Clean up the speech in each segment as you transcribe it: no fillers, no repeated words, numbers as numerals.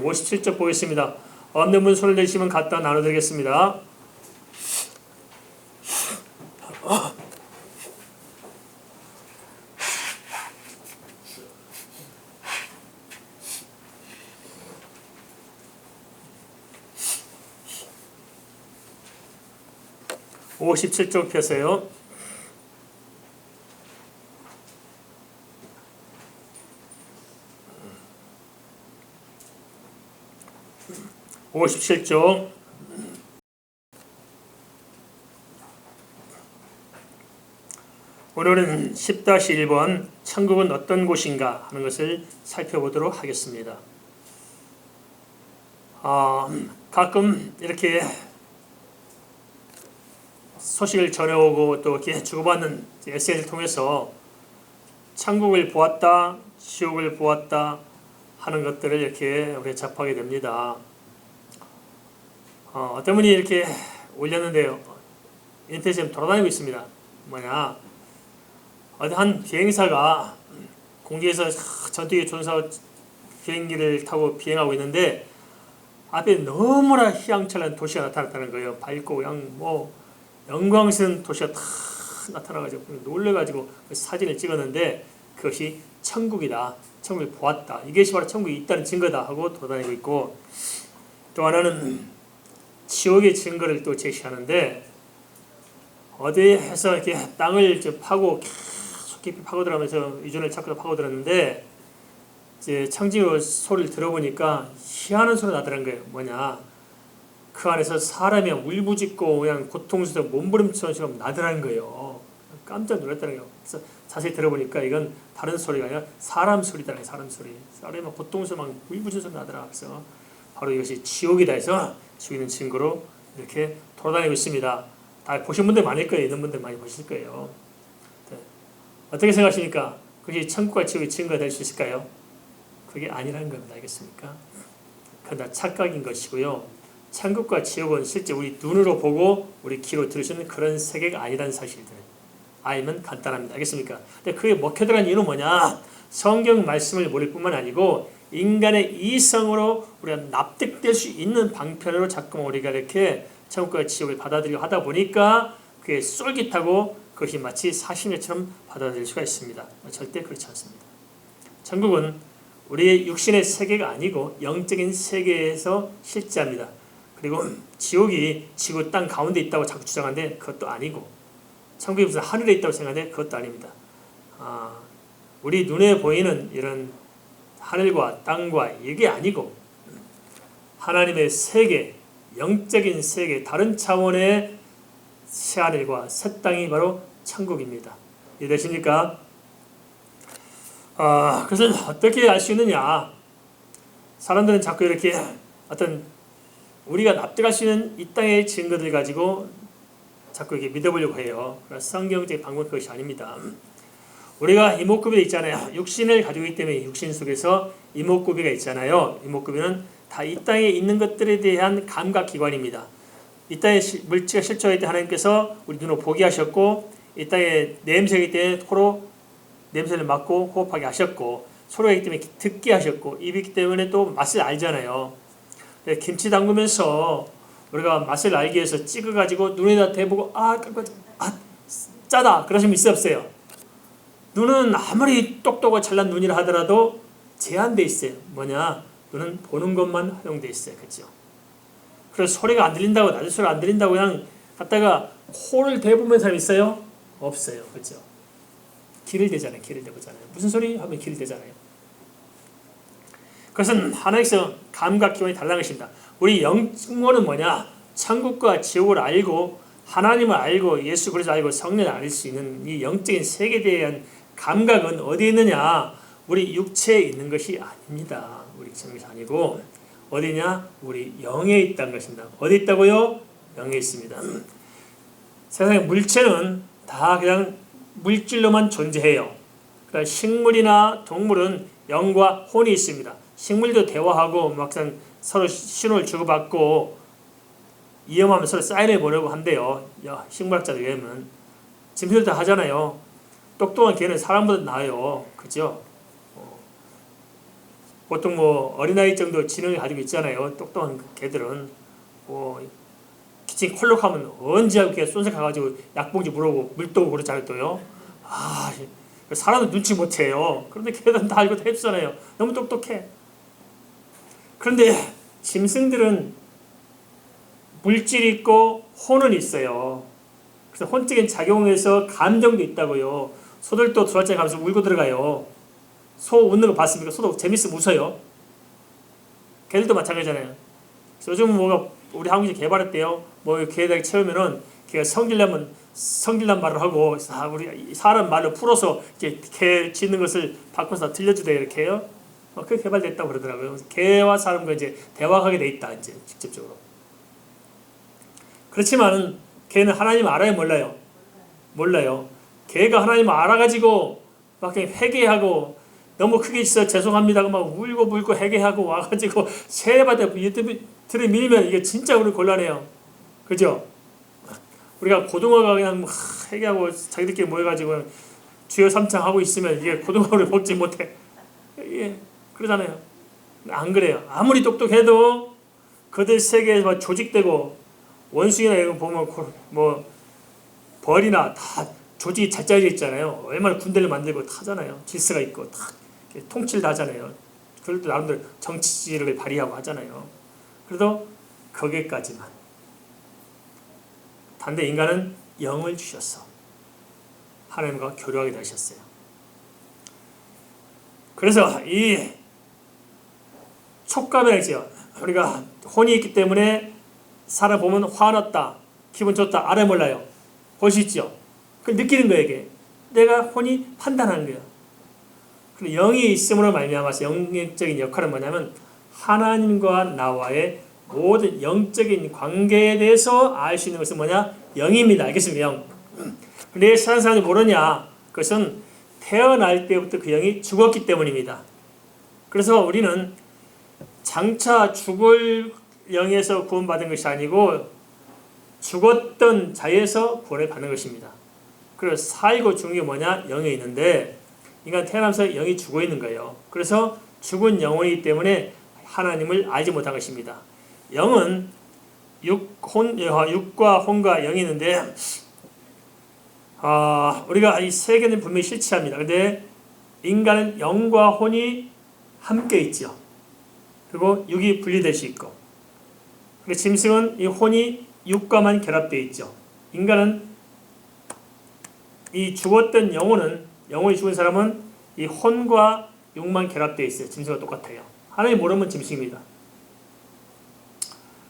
57쪽 보겠습니다. 없는 분 손을 내시면 갖다 나눠드리겠습니다. (57쪽) 펴세요. (57쪽) 오늘은 10-1번 천국은 어떤 곳인가 하는 것을 살펴보도록 하겠습니다. 가끔 이렇게 소식을 전해오고 또 이렇게 주고받는 SNS를 통해서 천국을 보았다, 지옥을 보았다 하는 것들을 이렇게 우리가 접하게 됩니다. 어떤 분이 이렇게 올렸는데요. 인터넷에 돌아다니고 있습니다. 뭐냐, 어디 한 비행사가 공중에서 전투기 존사 비행기를 타고 비행하고 있는데 앞에 너무나 희망찬란 도시가 나타났다는 거예요. 밝고 그냥 영광스러운 도시가 다 나타나가지고 놀래가지고 사진을 찍었는데 그것이 천국이다. 천국을 보았다. 이것이 바로 천국이 있다는 증거다 하고 돌아다니고 있고, 또 하나는 지옥의 증거를 또 제시하는데 어디에서 이렇게 땅을 파고 계속 깊이 파고들면서 유전을 찾고 파고들었는데 이제 청지기 소리를 들어보니까 희한한 소리가 나더란 거예요. 뭐냐, 그 안에서 사람이 울부짖고 그냥 고통스러워 몸부림처럼 나더라는 거예요. 깜짝 놀랐다는 거예요. 그래서 자세히 들어보니까 이건 다른 소리가 아니라 사람 소리다. 사람 소리. 사람이 막 고통스러워 막 울부짖어서 나더라. 그래서 바로 이것이 지옥이다 해서 죽이는 증거로 이렇게 돌아다니고 있습니다. 다 보신 분들 많을 거예요. 있는 분들 많이 보실 거예요. 네. 어떻게 생각하십니까? 그게 천국과 지옥의 증거가 될 수 있을까요? 그게 아니라는 겁니다. 알겠습니까? 그건 다 착각인 것이고요. 천국과 지옥은 실제 우리 눈으로 보고 우리 귀로 들을 수 있는 그런 세계가 아니라는 사실들 알면 간단합니다. 알겠습니까? 근데 그게 먹혀들어간 이유는 뭐냐? 성경 말씀을 모를 뿐만 아니고 인간의 이성으로 우리가 납득될 수 있는 방편으로 자꾸 우리가 이렇게 천국과 지옥을 받아들이려 하다 보니까 그게 쫄깃하고 그것이 마치 사실처럼 받아들일 수가 있습니다. 절대 그렇지 않습니다. 천국은 우리의 육신의 세계가 아니고 영적인 세계에서 실제합니다. 그리고 지옥이 지구 땅 가운데 있다고 자꾸 주장하는데 그것도 아니고, 천국이 무슨 하늘에 있다고 생각하는데 그것도 아닙니다. 우리 눈에 보이는 이런 하늘과 땅과 이게 아니고 하나님의 세계, 영적인 세계, 다른 차원의 새하늘과 새 땅이 바로 천국입니다. 이해되십니까? 그것을 어떻게 알 수 있느냐? 사람들은 자꾸 이렇게 어떤 우리가 납득할 수 있는 이 땅의 증거들 가지고 자꾸 이렇게 믿어보려고 해요. 성경적인 방법은 그것이 아닙니다. 우리가 이목구비가 있잖아요. 육신을 가지고 있기 때문에 육신 속에서 이목구비가 있잖아요. 이목구비는 다 이 땅에 있는 것들에 대한 감각기관입니다. 이 땅에 물질가 실존할 때 하나님께서 우리 눈으로 보게 하셨고, 이 땅에 냄새이기 때문에 코로 냄새를 맡고 호흡하게 하셨고, 소리가 있기 때문에 듣게 하셨고, 입이 있기 때문에 또 맛을 알잖아요. 김치 담그면서 우리가 맛을 알기 위해서 찍어가지고 눈에다 대보고 짜다 그러시면 있어 없어요? 눈은 아무리 똑똑하고 잘난 눈이라 하더라도 제한돼 있어요. 뭐냐? 눈은 보는 것만 허용돼 있어요. 그렇죠? 그래서 소리가 안 들린다고, 낮은 소리가 안 들린다고 그냥 갖다가 코를 대보면 사람 있어요? 없어요. 그렇죠? 귀를 대잖아요. 귀를 대보잖아요. 무슨 소리 하면 귀를 대잖아요. 그것은 하나님께서 감각기관이 달라는 것입니다. 우리 영혼은 뭐냐? 천국과 지옥을 알고 하나님을 알고 예수 그리스도를 알고 성령을 알 수 있는 이 영적인 세계에 대한 감각은 어디에 있느냐? 우리 육체에 있는 것이 아닙니다. 우리 육체는 것이 아니고 어디냐? 우리 영에 있다는 것입니다. 어디 있다고요? 영에 있습니다. 세상의 물체는 다 그냥 물질로만 존재해요. 그러니까 식물이나 동물은 영과 혼이 있습니다. 식물도 대화하고 막상 서로 신호를 주고받고 위험하면 서로 사인해 보려고 한대요. 식물학자들 외에는 짐승들 다 하잖아요. 똑똑한 개는 사람보다 나아요. 그죠? 보통 뭐 어린아이 정도 지능을 가지고 있잖아요. 똑똑한 개들은 뭐 기침 콜록하면 언제 이렇게 쏜색 가가지고 약봉지 물어보고 물도고 그러잖아요 또요. 아 사람은 눈치 못해요. 그런데 걔들은 다 알고 다 해주잖아요. 너무 똑똑해. 그런데 짐승들은 물질이 있고 혼은 있어요. 그래서 혼적인 작용에서 감정도 있다고요. 소들도 도살장에 가면서 울고 들어가요. 소 웃는 거 봤습니까? 소도 재밌으면 웃어요. 개들도 마찬가지잖아요. 요즘 뭐가 우리 한국에서 개발했대요. 뭐 개에다 채우면은 걔가 성질난 말을 하고 우리 사람 말로 풀어서 이렇게 개 짖는 것을 바꿔서 들려주대 이렇게요. 그게 개발됐다고 그러더라고요. 개와 사람과 이제 대화하게 돼 있다 이제 직접적으로. 그렇지만은 개는 하나님 알아요, 몰라요? 몰라요. 개가 하나님 알아가지고 막 그냥 회개하고 너무 크게 있어 죄송합니다고 막 울고 불고 회개하고 와가지고 세바대 들이 밀면 이게 진짜 우리 곤란해요. 그죠? 우리가 고등어가 그냥 회개하고 자기들끼리 모여가지고 주여 삼창 하고 있으면 이게 고등어를 먹지 못해. 예, 그러잖아요. 안 그래요. 아무리 똑똑해도 그들 세계에 조직되고 원숭이나 이런 거 보면 뭐 벌이나 다 조직이 잘 짜여져 있잖아요. 얼마나 군대를 만들고 타잖아요. 질서가 있고 다 통치를 다 하잖아요. 그래도 나름대로 정치지를 발휘하고 하잖아요. 그래도 거기까지만. 단데 인간은 영을 주셨어. 하나님과 교류하게 되셨어요. 그래서 이 촉감이라죠. 우리가 혼이 있기 때문에 사람 보면 화났다, 기분 좋다, 알아 몰라요. 보시죠. 그걸 느끼는 거예요. 이게 내가 혼이 판단하는 거예요. 그리고 영이 있음으로 말미암아서 영적인 역할은 뭐냐면 하나님과 나와의 모든 영적인 관계에 대해서 알 수 있는 것은 뭐냐? 영입니다. 알겠습니까? 영. 근데 사는 사람이 모르냐? 그것은 태어날 때부터 그 영이 죽었기 때문입니다. 그래서 우리는 장차 죽을 영에서 구원받은 것이 아니고 죽었던 자에서 구원을 받는 것입니다. 그래서 살고 죽는 게 뭐냐? 영에 있는데 인간 태어나면서 영이 죽어 있는 거예요. 그래서 죽은 영혼이기 때문에 하나님을 알지 못한 것입니다. 영은 육과 혼과 영이 있는데 우리가 이 세 개는 분명히 실체합니다. 근데 인간은 영과 혼이 함께 있죠. 그리고 육이 분리될 수 있고. 근데 짐승은 이 혼이 육과만 결합되어 있죠. 인간은 이 죽었던 영혼이 죽은 사람은 이 혼과 육만 결합되어 있어요. 짐승과 똑같아요. 하나님 모르면 짐승입니다.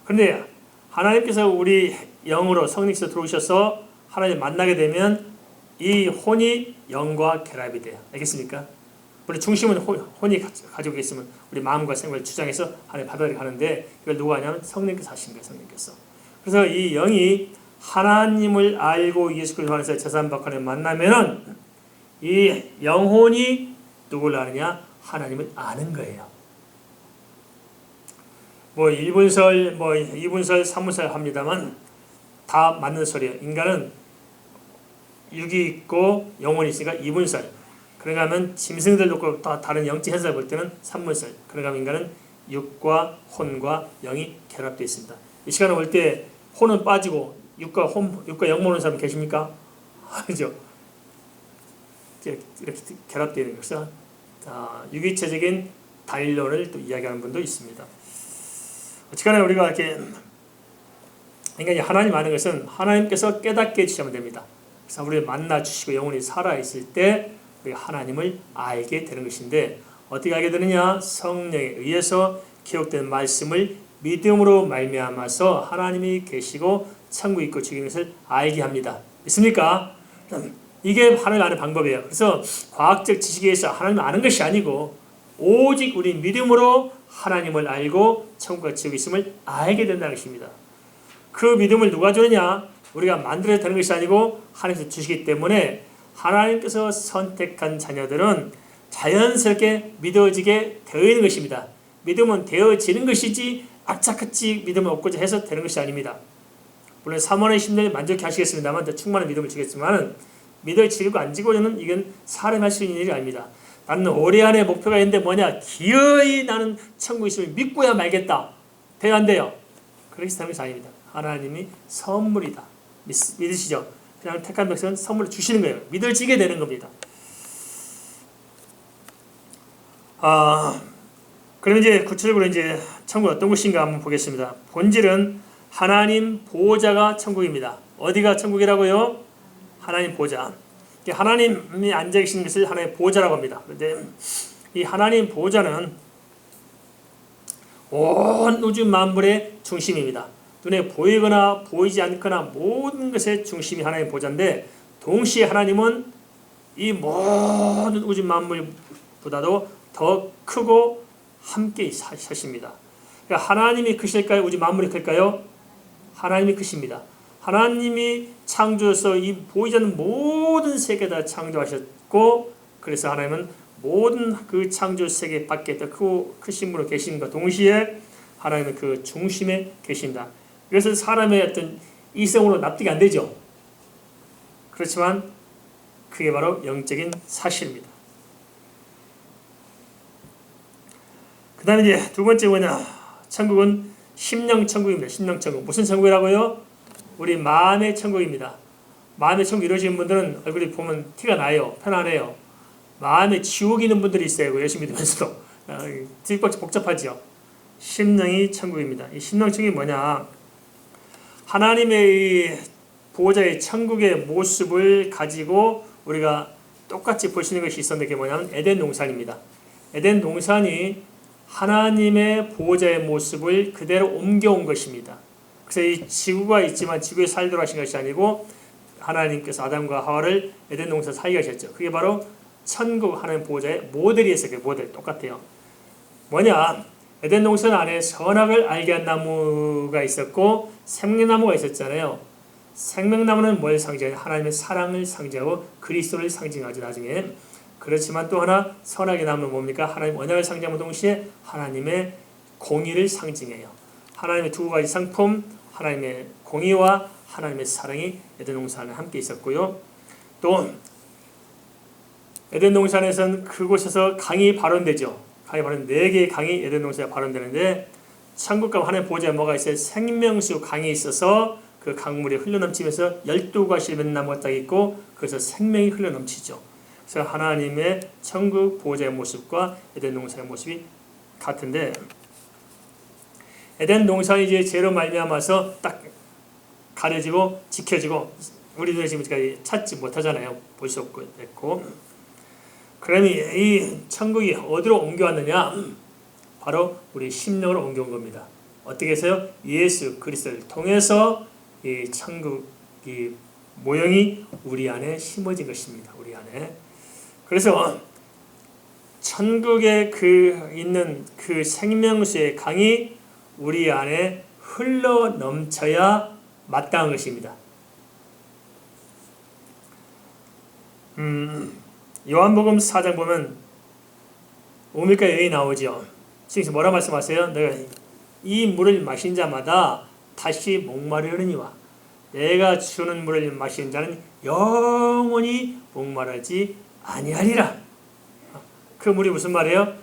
그런데 하나님께서 우리 영으로 성령께서 들어오셔서 하나님 만나게 되면 이 혼이 영과 결합이 돼요. 알겠습니까? 우리 중심은 혼이 가지고 있으면 우리 마음과 생각을 주장해서 하나님 받아들여 가는데 이걸 누가 하냐면 성령께서 하신 거예요. 성령께서. 그래서 이 영이 하나님을 알고 예수 그리스도 안에서 제사함받고 하나님 만나면은 이 영혼이 누구를 아느냐? 하나님을 아는 거예요. 뭐 1분설, 뭐 2분설, 3분설 합니다만 다 맞는 소리예요. 인간은 육이 있고 영혼이 있으니까 2분설. 그런가 하면 짐승들 놓고 다 다른 영적 해석을 볼 때는 3분설. 그런가 하면 인간은 육과 혼과 영이 결합되어 있습니다. 이 시간을 볼 때 혼은 빠지고 육과 영 보는 사람 계십니까? 아니죠. 이렇게 결합되어 있는 것은 유기체적인 단일론을 또 이야기하는 분도 있습니다. 어쨌거나 우리가 이렇게 인간이 하나님 아는 것은 하나님께서 깨닫게 해주시면 됩니다. 그래서 우리를 만나 주시고 영혼이 살아있을 때 우리가 하나님을 알게 되는 것인데 어떻게 알게 되느냐? 성령에 의해서 기록된 말씀을 믿음으로 말미암아서 하나님이 계시고 천국이 있고 지금 것을 알게 합니다. 있습니까? 이게 하나님 아는 방법이에요. 그래서 과학적 지식에 의해서 하나님을 아는 것이 아니고 오직 우리 믿음으로 하나님을 알고 천국과 지옥이 있음을 알게 된다는 것입니다. 그 믿음을 누가 주느냐? 우리가 만들어야 되는 것이 아니고 하나님께서 주시기 때문에 하나님께서 선택한 자녀들은 자연스럽게 믿어지게 되어 있는 것입니다. 믿음은 되어지는 것이지 악착같이 믿음을 얻고자 해서 되는 것이 아닙니다. 물론 사모의 심령이 만족해 하시겠습니다만 더 충만한 믿음을 주겠지만 믿어지고 안 지고는 이건 사람이 할 수 있는 일이 아닙니다. 나는 올해 안에 목표가 있는데 뭐냐? 기어이 나는 천국에 있음을 믿고야 말겠다. 돼요, 안 돼요? 그렇게 사는 것이 아닙니다. 하나님이 선물이다. 믿으시죠? 그냥 택한 백성은 선물을 주시는 거예요. 믿어지게 되는 겁니다. 그럼 이제 구체적으로 이제 천국 어떤 곳인가 한번 보겠습니다. 본질은 하나님 보호자가 천국입니다. 어디가 천국이라고요? 하나님 보호자. 하나님이 앉아 계신 것을 하나님의 보호자라고 합니다. 그런데 이 하나님 보호자는 온 우주 만물의 중심입니다. 눈에 보이거나 보이지 않거나 모든 것의 중심이 하나님의 보호자인데, 동시에 하나님은 이 모든 우주 만물보다도 더 크고 함께 사십니다. 그러니까 하나님이 크실까요? 우주 만물이 클까요? 하나님이 크십니다. 하나님이 창조해서 이 보이지 않는 모든 세계 다 창조하셨고, 그래서 하나님은 모든 그 창조 세계 밖에 더 크고 크신 분으로 계신과 동시에 하나님은 그 중심에 계십니다. 그래서 사람의 어떤 이성으로 납득이 안 되죠. 그렇지만 그게 바로 영적인 사실입니다. 그 다음에 이제 두 번째 뭐냐? 천국은 심령 천국입니다. 심령 천국. 무슨 천국이라고요? 우리 마음의 천국입니다. 마음의 천국 이루어지는 분들은 얼굴이 보면 티가 나요. 편안해요. 마음에 지옥이 있는 분들이 있어요. 예수 믿으면서도. 되게 복잡하죠. 심령이 천국입니다. 이 심령 천국이 뭐냐? 하나님의 보호자의 천국의 모습을 가지고 우리가 똑같이 볼 수 있는 것이 있었는데, 그게 뭐냐면 에덴 동산입니다. 에덴 동산이 하나님의 보호자의 모습을 그대로 옮겨온 것입니다. 그래서 이 지구가 있지만 지구에 살도록 하신 것이 아니고 하나님께서 아담과 하와를 에덴 동산 살게 하셨죠. 그게 바로 천국 하나님 보호자의 모델이었어요. 그 모델 똑같아요. 뭐냐? 에덴 동산 안에 선악을 알게 한 나무가 있었고 생명나무가 있었잖아요. 생명나무는 뭘 상징해요? 하나님의 사랑을 상징하고 그리스도를 상징하죠. 나중에. 그렇지만 또 하나 선악의 나무는 뭡니까? 하나님 언약을 상징하는 동시에 하나님의 공의를 상징해요. 하나님의 두 가지 상품, 하나님의 공의와 하나님의 사랑이 에덴 동산에 함께 있었고요. 또 에덴 동산에서는 그곳에서 강이 발원되죠. 강이 발원 4개의 강이 에덴 동산에 발원되는데, 천국과 하나님의 보호자에 뭐가 있어요? 생명수 강이 있어서 그 강물이 흘러넘치면서 12가지 맺나무가 딱 있고 그래서 생명이 흘러넘치죠. 그래서 하나님의 천국 보호자의 모습과 에덴 동산의 모습이 같은데, 에덴 동산이 이제 죄로 말미암아서 딱 가려지고 지켜지고 우리들은 지금까지 찾지 못하잖아요. 볼 수 없고 됐고. 그러면 이 천국이 어디로 옮겨왔느냐? 바로 우리 심령으로 옮겨온 겁니다. 어떻게 해서요? 예수 그리스도를 통해서 이 천국이 모형이 우리 안에 심어진 것입니다. 우리 안에. 그래서 천국에 있는 그 생명수의 강이 우리 안에 흘러 넘쳐야 마땅한 것입니다. 요한복음 4장 보면 오밀가 여인이 나오죠. 지금 뭐라 말씀하세요? 내가 이 물을 마신 자마다 다시 목마르느니와 내가 주는 물을 마시는 자는 영원히 목마르지 아니하리라. 그 물이 무슨 말이에요?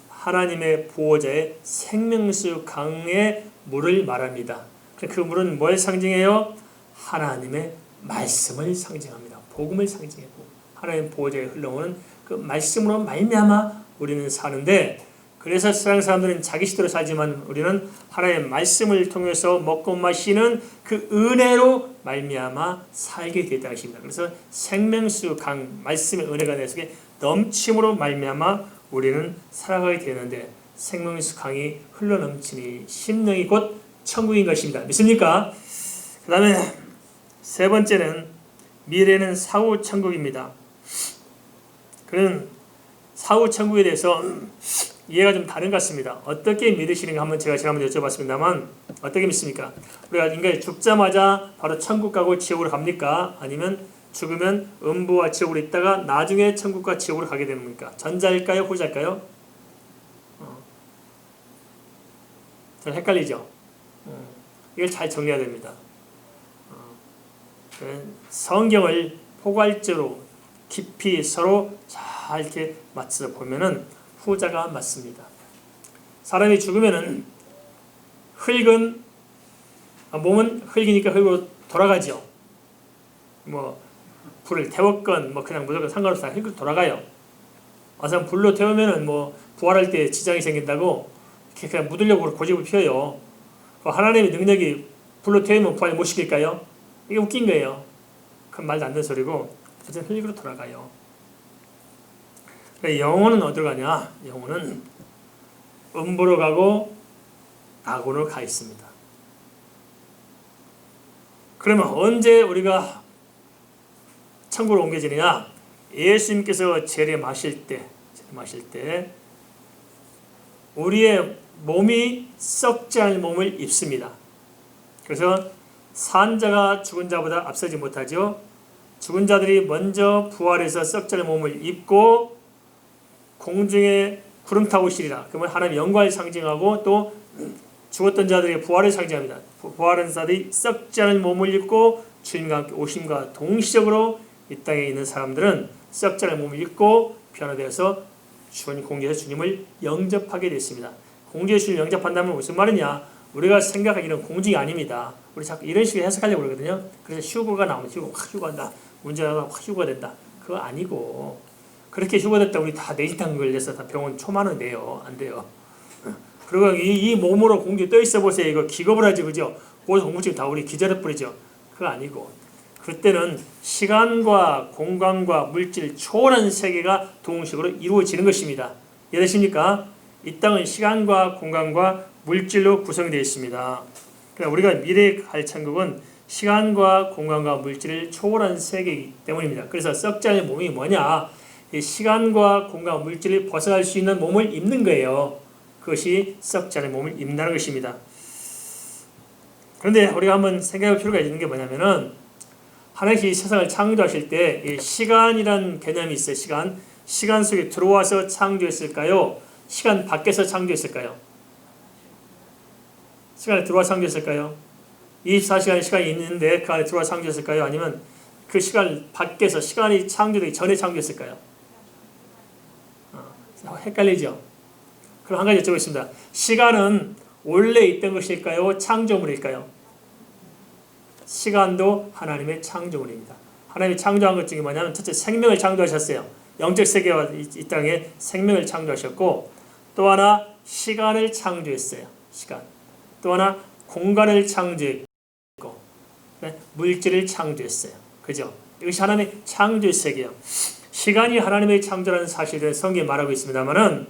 하나님의 보호자의 생명수 강의 물을 말합니다. 그 물은 뭘 상징해요? 하나님의 말씀을 상징합니다. 복음을 상징하고 하나님 보호자에 흘러오는 그 말씀으로 말미암아 우리는 사는데, 그래서 세상 사람들은 자기 시대로 살지만 우리는 하나님의 말씀을 통해서 먹고 마시는 그 은혜로 말미암아 살게 되었다 하십니다. 그래서 생명수 강 말씀의 은혜가 내 속에 넘침으로 말미암아 우리는 살아가게 되는데, 생명수 강이 흘러넘치니 심령이 곧 천국인 것입니다. 믿습니까? 그 다음에 세 번째는 미래는 사후 천국입니다. 그런 사후 천국에 대해서 이해가 좀 다른 것 같습니다. 어떻게 믿으시는가 한번 제가 한번 여쭤봤습니다만, 어떻게 믿습니까? 우리가 인간이 죽자마자 바로 천국 가고 지옥으로 갑니까? 아니면 죽으면 음부와 지옥으로 있다가 나중에 천국과 지옥으로 가게 되는 겁니까? 전자일까요? 후자일까요? 잘 헷갈리죠? 이걸 잘 정리해야 됩니다. 성경을 포괄적으로 깊이 서로 잘 다 이렇게 맞춰서 보면은 후자가 맞습니다. 사람이 죽으면은 몸은 흙이니까 흙으로 돌아가죠. 뭐 불을 태웠건 뭐 그냥 무조건 상관없이 다 흙으로 돌아가요. 와서 불로 태우면은 뭐 부활할 때 지장이 생긴다고 이렇게 그냥 묻으려고 고집을 피워요. 하나님의 능력이 불로 태우면 부활 못 시킬까요? 이게 웃긴 거예요. 그건 말도 안 되는 소리고 어쨌든 흙으로 돌아가요. 영혼은 어디로 가냐? 영혼은 음부로 가고 낙원으로 가 있습니다. 그러면 언제 우리가 천국으로 옮겨지느냐? 예수님께서 재림하실 때 우리의 몸이 썩지 않을 몸을 입습니다. 그래서 산 자가 죽은 자보다 앞서지 못하죠. 죽은 자들이 먼저 부활해서 썩지 않을 몸을 입고 공중에 구름 타고 오시리라. 그러면 하나님의 영광을 상징하고 또 죽었던 자들의 부활을 상징합니다. 부활한 자들이 썩지 않은 몸을 입고 주님과 함께 오심과 동시적으로 이 땅에 있는 사람들은 썩지 않은 몸을 입고 변화되어서 공중에서 주님을 영접하게 됐습니다. 공중에서 주님을 영접한다면 무슨 말이냐? 우리가 생각하기는 공중이 아닙니다. 우리 자꾸 이런 식으로 해석하려고 그러거든요. 그래서 휴거가 나오면 확 휴거한다. 문제가 확 휴거가 된다. 그거 아니고 그렇게 휴거됐다 우리 다 내진탕 걸려서 다 병원 초만원 내요. 안 돼요. 그리고 이 몸으로 공중에 떠 있어 보세요. 이거 기겁을 하지 그죠? 모든 공무증 다 우리 기절해 버리죠. 그거 아니고 그때는 시간과 공간과 물질 초월한 세계가 동식으로 이루어지는 것입니다. 이해되십니까? 이 땅은 시간과 공간과 물질로 구성되어 있습니다. 그러니까 우리가 미래에 갈 천국은 시간과 공간과 물질을 초월한 세계이기 때문입니다. 그래서 썩지 않은 몸이 뭐냐? 이 시간과 공간과 물질을 벗어날 수 있는 몸을 입는 거예요. 그것이 썩지 않은 몸을 입는다는 것입니다. 그런데 우리가 한번 생각할 필요가 있는 게 뭐냐면은 하나님이 세상을 창조하실 때 이 시간이란 개념이 있어요. 시간 속에 들어와서 창조했을까요? 시간 밖에서 창조했을까요? 시간에 들어와서 창조했을까요? 24시간의 시간이 있는데 그 안에 들어와서 창조했을까요? 아니면 그 시간 밖에서 시간이 창조되기 전에 창조했을까요? 헷갈리죠? 그럼 한 가지 여쭤보겠습니다. 시간은 원래 있던 것일까요? 창조물일까요? 시간도 하나님의 창조물입니다. 하나님이 창조한 것 중에 뭐냐면 첫째 생명을 창조하셨어요. 영적 세계와 이 땅에 생명을 창조하셨고 또 하나 시간을 창조했어요. 시간. 또 하나 공간을 창조했고 물질을 창조했어요. 그죠? 이것이 하나님의 창조의 세계예요. 시간이 하나님의 창조라는 사실을 성경에 말하고 있습니다만은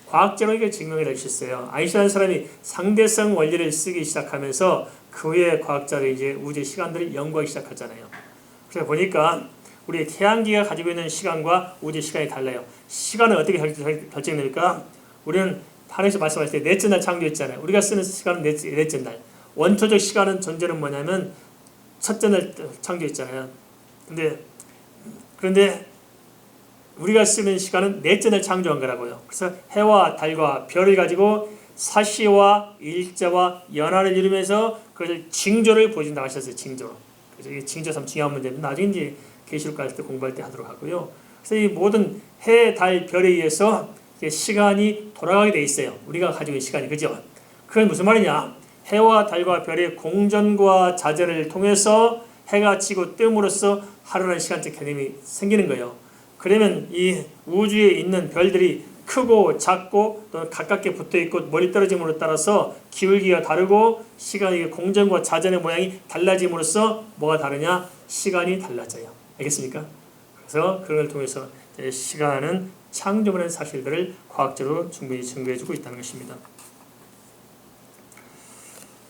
과학적으로 이게 증명해 주셨어요. 아인슈타인 사람이 상대성 원리를 쓰기 시작하면서 그 후에 과학자들이 이제 우주의 시간들을 연구하기 시작하잖아요. 그래서 보니까 우리 태양계가 가지고 있는 시간과 우주의 시간이 달라요. 시간은 어떻게 결정됩니까? 우리는 하나님께서 말씀하실 때 넷째 날 창조했잖아요. 우리가 쓰는 시간은 넷째 날. 원초적 시간은 존재는 뭐냐면 첫째 날 창조했잖아요. 그런데 우리가 쓰는 시간은 넷째 날 창조한 거라고요. 그래서 해와 달과 별을 가지고 사시와 일자와 연화를 이루면서 그것을 징조를 보여준다고 하셨어요. 징조. 그래서 이게 징조 참 중요한 문제입니다. 나중에 이제 계시록 갈 때 공부할 때 하도록 하고요. 그래서 이 모든 해, 달, 별에 의해서 시간이 돌아가게 돼 있어요. 우리가 가지고 있는 시간이. 그죠? 그건 무슨 말이냐? 해와 달과 별의 공전과 자전을 통해서 해가 지고 뜸으로써 하루라는 시간적 개념이 생기는 거예요. 그러면 이 우주에 있는 별들이 크고 작고 또 가깝게 붙어있고 멀리 떨어짐으로 따라서 기울기가 다르고 시간의 공전과 자전의 모양이 달라짐으로써 뭐가 다르냐? 시간이 달라져요. 알겠습니까? 그래서 그걸 통해서 시간은 창조물의 사실들을 과학적으로 충분히 증거해주고 있다는 것입니다.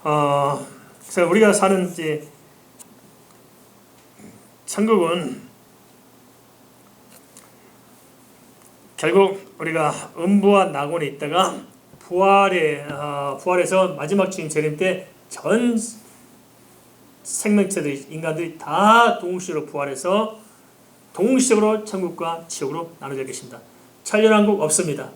그래서 우리가 사는 이제 천국은 결국 우리가 음부와 낙원에 있다가 부활해서 마지막 주님 재림 때 전 생명체들, 인간들이 다 동시로 부활해서 동시적으로 천국과 지옥으로 나눠질 것입니다. 천년왕국 없습니다.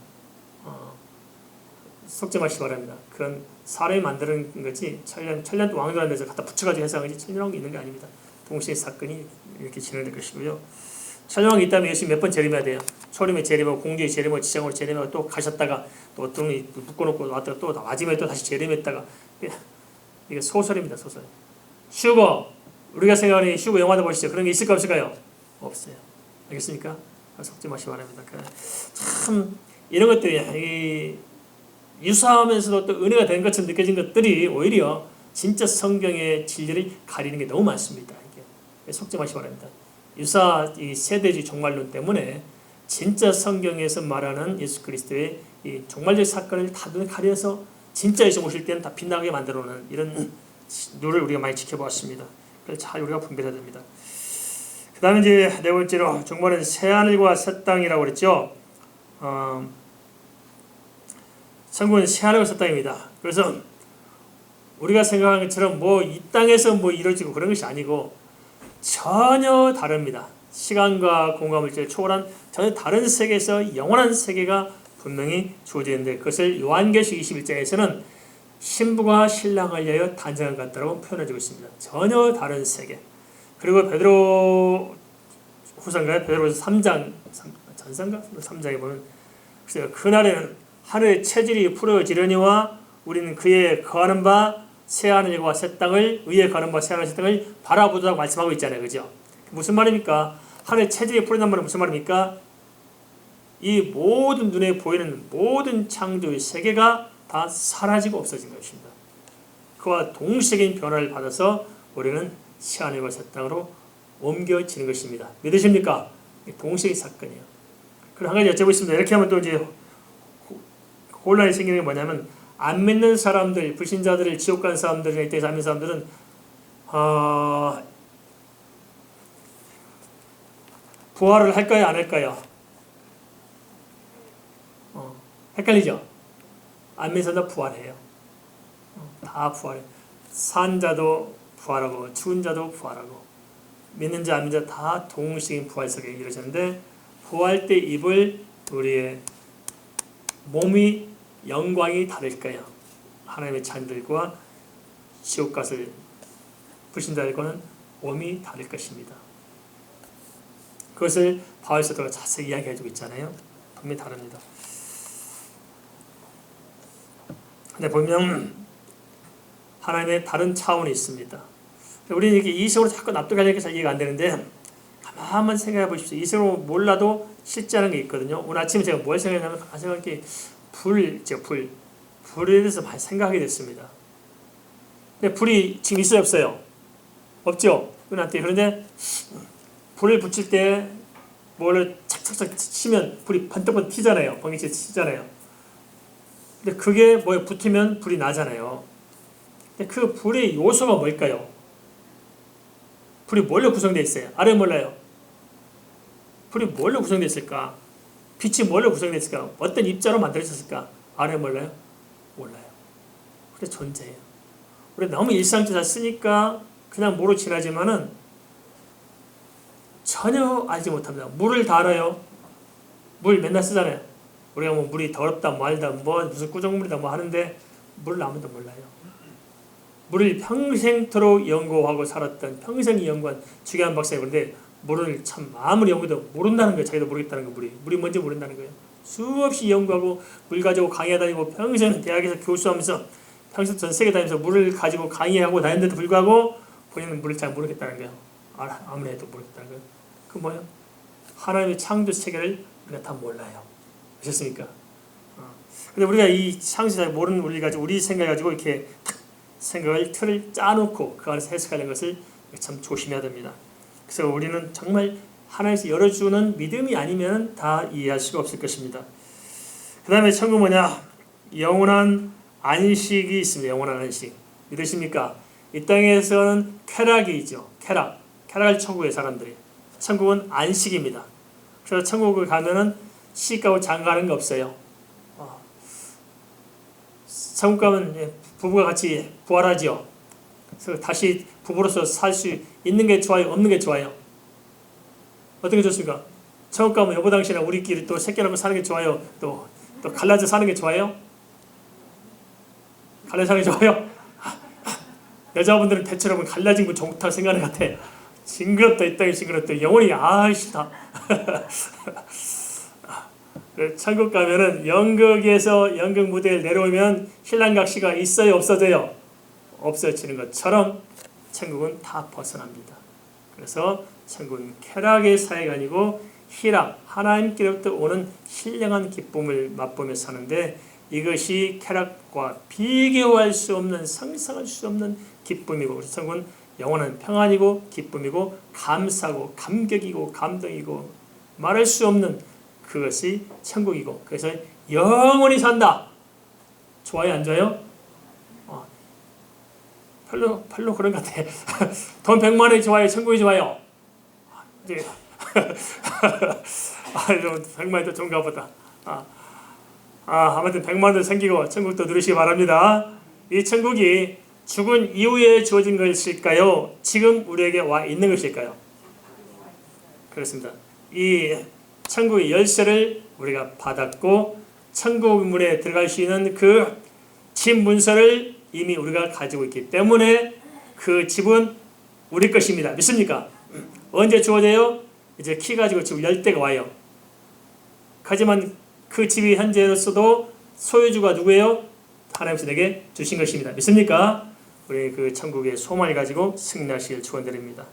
속지 마시기 바랍니다. 그건 사람이 만드는 거지 천년 동안 왕들한 데서 갖다 붙여가지고 해석하지 천년왕국이 있는 게 아닙니다. 동시에 사건이 이렇게 진행될 것이고요. 천명이 있다면 예수님 몇 번 재림해야 돼요? 초림에 재림하고 공주에 재림하고 지장으로 재림하고 또 가셨다가 또 등이 묶어놓고 왔다가 또 마지막에 또 다시 재림했다가 이게 소설입니다. 소설. 슈거 우리가 생각하는 슈거 영화도 보시죠. 그런 게 있을까 없을까요? 없어요. 알겠습니까? 속지 마시기 바랍니다. 참 이런 것들이 유사하면서도 또 은혜가 된 것처럼 느껴진 것들이 오히려 진짜 성경의 진리를 가리는 게 너무 많습니다. 이게 속지 마시기 바랍니다. 유사 이 세대주의 종말론 때문에 진짜 성경에서 말하는 예수 그리스도의 이 종말적 사건을 다 눈에 가려서 진짜 예수 오실 때는 다 빛나게 만들어놓는 이런 룰을 우리가 많이 지켜보았습니다. 그래서 잘 우리가 분별해야 됩니다. 그 다음에 이제 네 번째로 종말은 새하늘과 새 땅이라고 그랬죠. 천국은 새하늘과 새 땅입니다. 그래서 우리가 생각하는 것처럼 뭐 이 땅에서 뭐 이루어지고 그런 것이 아니고 전혀 다릅니다. 시간과 공간물질을 초월한 전혀 다른 세계에서 영원한 세계가 분명히 주어져 있는데 그것을 요한계시록 21장에서는 신부가 신랑을 위하여 단장한 것 같다고 표현해주고 있습니다. 전혀 다른 세계. 그리고 베드로 후서인가요? 베드로후서 3장 전서인가? 3장에 보면 그날에는 하늘의 체질이 풀어지려니와 우리는 그의 거하는 바 새하늘과 새 땅을 의에 거하는 바 새하늘과 새 땅을 바라보자고 말씀하고 있잖아요. 그죠? 무슨 말입니까? 하늘의 체질이 풀어진다는 말은 무슨 말입니까? 이 모든 눈에 보이는 모든 창조의 세계가 다 사라지고 없어진 것입니다. 그와 동시적인 변화를 받아서 우리는 새하늘과 새 땅으로 옮겨지는 것입니다. 믿으십니까? 동시적인 사건이에요. 그럼 한 가지 여쭤보겠습니다. 이렇게 하면 또 이제 혼란이 생기는 게 뭐냐면 안 믿는 사람들, 불신자들을 지옥 간 사람들에 대해서 안 믿는 사람들은 부활을 할까요? 안 할까요? 헷갈리죠? 안 믿는 사람도 부활해요. 다 부활해요. 산 자도 부활하고 죽은 자도 부활하고 믿는 자 안 믿는 자 다 동시적인 부활 속에 이루어졌는데 부활 때 입을 우리의 몸이 영광이 다를까요? 하나님의 자녀들과 지옥 갔을 불신자들과는 몸이 다를 것입니다. 그것을 바울 사도가 자세히 이야기해주고 있잖아요. 분명히 다릅니다. 근데 보면 하나님의 다른 차원이 있습니다. 우리는 이렇게 이성으로 자꾸 납득하려니까 잘 이해가 안 되는데 가만히 생각해 보십시오. 이성으로 몰라도 실제하는 게 있거든요. 오늘 아침에 제가 뭘 생각했냐면 이렇게 불에 대해서 많이 생각하게 됐습니다. 근데 불이 지금 있어요 없어요? 없죠? 그런데 불을 붙일 때 뭐를 착착착 치면 불이 번뜩번뜩 튀잖아요. 번개치 튀잖아요. 근데 그게 뭐에 붙으면 불이 나잖아요. 근데 그 불의 요소가 뭘까요? 불이 뭘로 구성되어 있어요? 아래 몰라요. 불이 뭘로 구성되어 있을까? 빛이 뭘로 구성되어 있을까? 어떤 입자로 만들어졌을까? 아래 몰라요? 몰라요. 그래 존재해요. 우리 너무 일상적으로 쓰니까 그냥 모르고 지나지만은 전혀 알지 못합니다. 물을 다 알아요. 물 맨날 쓰잖아요. 우리가 뭐 물이 더럽다 말다 뭐 무슨 꾸정물이다 뭐 하는데 물을 아무도 몰라요. 물을 평생토록 연구하고 살았던 평생 연구한 주기한 박사가 그런데 물을 참 아무리 연구해도 모른다는 거예요. 자기도 모르겠다는 거 물이 뭔지 모른다는 거예요. 수없이 연구하고 물 가지고 강의 다니고 평생 대학에서 교수하면서 평생 전 세계 다니면서 물을 가지고 강의하고 다녔는데도 불구하고 본인은 물을 잘 모르겠다는 거예요. 아무리 해도 모르겠다는 거예요. 그 뭐예요? 하나님의 창조 세계를 우리가 다 몰라요. 아셨습니까? 근데 우리가 이 창조 세계를 모르는 우리 가지고 우리 생각 가지고 이렇게 탁 생각을 틀을 짜놓고 그 안에서 해석하는 것을 참 조심해야 됩니다. 그래서 우리는 정말 하나님께서 열어주는 믿음이 아니면 다 이해할 수가 없을 것입니다. 그 다음에 천국 뭐냐? 영원한 안식이 있습니다. 영원한 안식. 믿으십니까? 이 땅에서는 쾌락이 있죠. 쾌락을 천국의 사람들이. 천국은 안식입니다. 그래서 천국을 가면은 시집가고 장가가는 게 없어요. 천국 가면 부부가 같이 부활하죠. 그래서 다시 부부로서 살 수 있는 게 좋아요? 없는 게 좋아요? 어떤 게 좋습니까? 천국 가면 여보 당신이랑 우리끼리 또 새끼 낳고 사는 게 좋아요? 또 갈라져 사는 게 좋아요? 갈라져 사는 게 좋아요? 여자분들은 대체로 갈라진 거 좋다고 생각하는 것 같아. 징그럽다 이 땅이 징그럽다 영혼이 싫다. 천국 가면은 연극에서 연극 무대에 내려오면 신랑각시가 있어요 없어져요? 없어지는 것처럼 천국은 다 벗어납니다. 그래서 천국은 쾌락의 사회가 아니고 희락, 하나님께로부터 오는 신령한 기쁨을 맛보며 사는데 이것이 쾌락과 비교할 수 없는 상상할 수 없는 기쁨이고 그래서 천국은 영원한 평안이고 기쁨이고 감사고 감격이고 감동이고 말할 수 없는 그것이 천국이고 그래서 영원히 산다. 좋아요 안 좋아요? 별로 그런 것 같아. 돈 100만 원이 좋아요? 천국이 좋아요? 이제 100만 원도 좋은가 보다. 아무튼 100만 원도 생기고 천국도 누리시기 바랍니다. 이 천국이 죽은 이후에 주어진 것일까요? 지금 우리에게 와 있는 것일까요? 그렇습니다. 이 천국의 열쇠를 우리가 받았고 천국 문에 들어갈 수 있는 그 집 문서를 이미 우리가 가지고 있기 때문에 그 집은 우리 것입니다. 믿습니까? 언제 주어져요? 이제 키 가지고 집을 열 때가 와요. 하지만 그 집이 현재로서도 소유주가 누구예요? 하나님께서 내게 주신 것입니다. 믿습니까? 우리 그 천국의 소망을 가지고 승리하시길 축원드립니다.